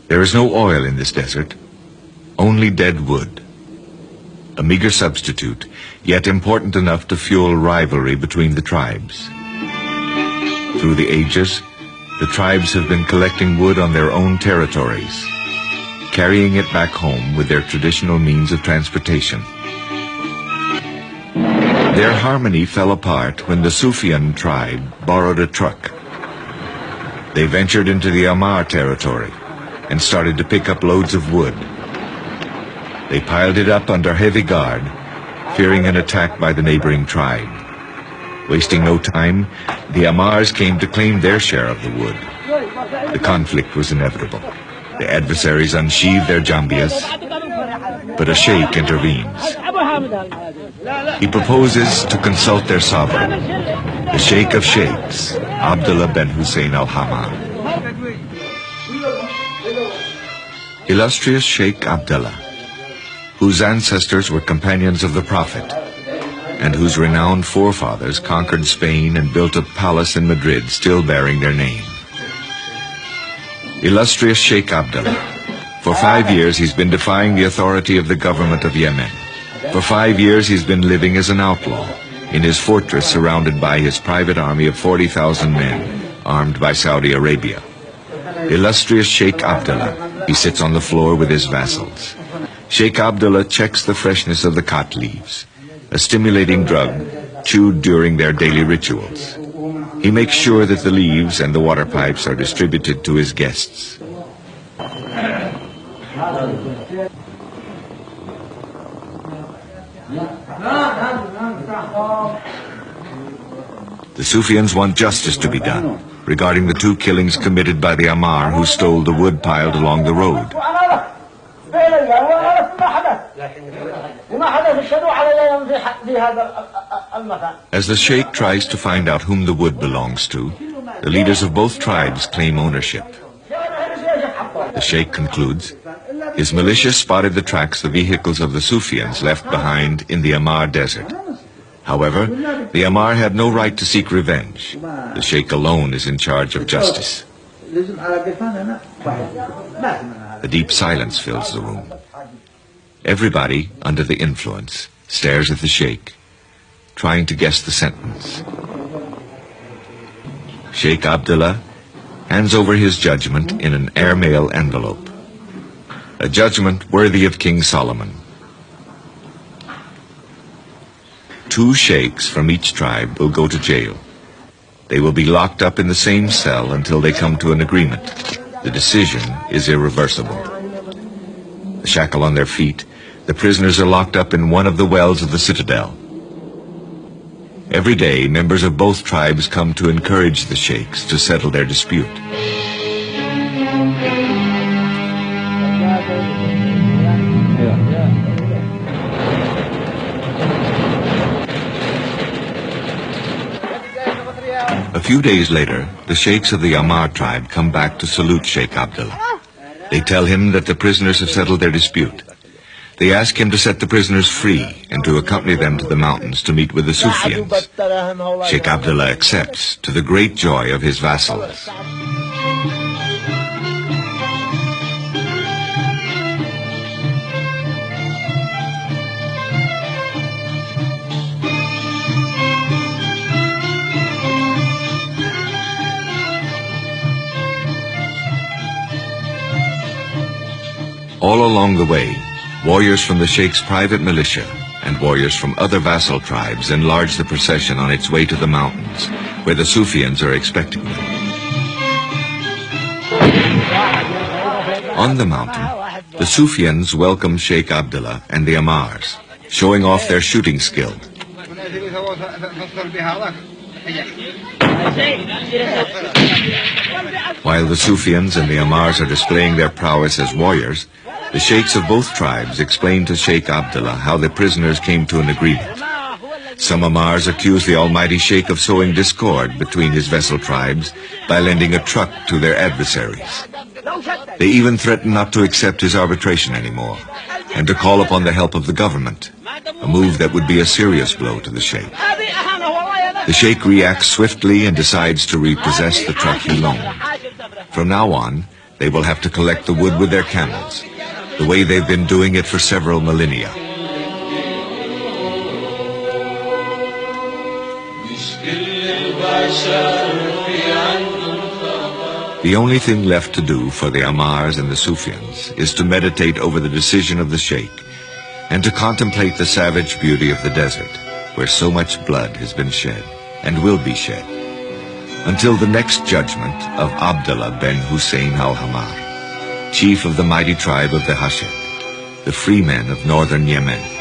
There is no oil in this desert, only dead wood. A meager substitute, yet important enough to fuel rivalry between the tribes. Through the ages, the tribes have been collecting wood on their own territories, carrying it back home with their traditional means of transportation. Their harmony fell apart when the Sufyan tribe borrowed a truck. They ventured into the Amar territory and started to pick up loads of wood. They piled it up under heavy guard, fearing an attack by the neighboring tribe. Wasting no time, the Amars came to claim their share of the wood. The conflict was inevitable. The adversaries unsheathed their jambias, but a sheikh intervenes. He proposes to consult their sovereign, the Sheikh of Sheikhs, Abdullah bin Hussein al-Hamad. Illustrious Sheikh Abdullah, whose ancestors were companions of the Prophet, and whose renowned forefathers conquered Spain and built a palace in Madrid still bearing their name. Illustrious Sheikh Abdullah, for 5 years he's been defying the authority of the government of Yemen. For 5 years he's been living as an outlaw in his fortress surrounded by his private army of 40,000 men, armed by Saudi Arabia. Illustrious Sheikh Abdullah, he sits on the floor with his vassals. Sheikh Abdullah checks the freshness of the khat leaves, a stimulating drug chewed during their daily rituals. He makes sure that the leaves and the water pipes are distributed to his guests. The Sufyans want justice to be done regarding the 2 killings committed by the Amar who stole the wood piled along the road. As the Sheikh tries to find out whom the wood belongs to, the leaders of both tribes claim ownership. The Sheikh concludes, his militia spotted the tracks the vehicles of the Sufyans left behind in the Amar desert. However, the Amar had no right to seek revenge. The Sheikh alone is in charge of justice. A deep silence fills the room. Everybody, under the influence, stares at the Sheikh, trying to guess the sentence. Sheikh Abdullah hands over his judgment in an airmail envelope. A judgment worthy of King Solomon. 2 sheikhs from each tribe will go to jail. They will be locked up in the same cell until they come to an agreement. The decision is irreversible. The shackle on their feet, the prisoners are locked up in one of the wells of the citadel. Every day, members of both tribes come to encourage the sheikhs to settle their dispute. A few days later, the sheikhs of the Amar tribe come back to salute Sheikh Abdullah. They tell him that the prisoners have settled their dispute. They ask him to set the prisoners free and to accompany them to the mountains to meet with the Sufyans. Sheikh Abdullah accepts, to the great joy of his vassals. All along the way, warriors from the Sheikh's private militia and warriors from other vassal tribes enlarge the procession on its way to the mountains, where the Sufyans are expecting them. On the mountain, the Sufyans welcome Sheikh Abdullah and the Amars, showing off their shooting skill. While the Sufyans and the Amars are displaying their prowess as warriors, the sheikhs of both tribes explain to Sheikh Abdullah how the prisoners came to an agreement. Some Amars accuse the almighty Sheikh of sowing discord between his vassal tribes by lending a truck to their adversaries. They even threaten not to accept his arbitration anymore and to call upon the help of the government, a move that would be a serious blow to the Sheikh. The Sheikh reacts swiftly and decides to repossess the truck he loaned. From now on, they will have to collect the wood with their camels, the way they've been doing it for several millennia. The only thing left to do for the Amars and the Sufians is to meditate over the decision of the Sheikh and to contemplate the savage beauty of the desert, where so much blood has been shed and will be shed, until the next judgment of Abdullah ben Hussein al-Hamar, chief of the mighty tribe of the Hashid, the free men of northern Yemen.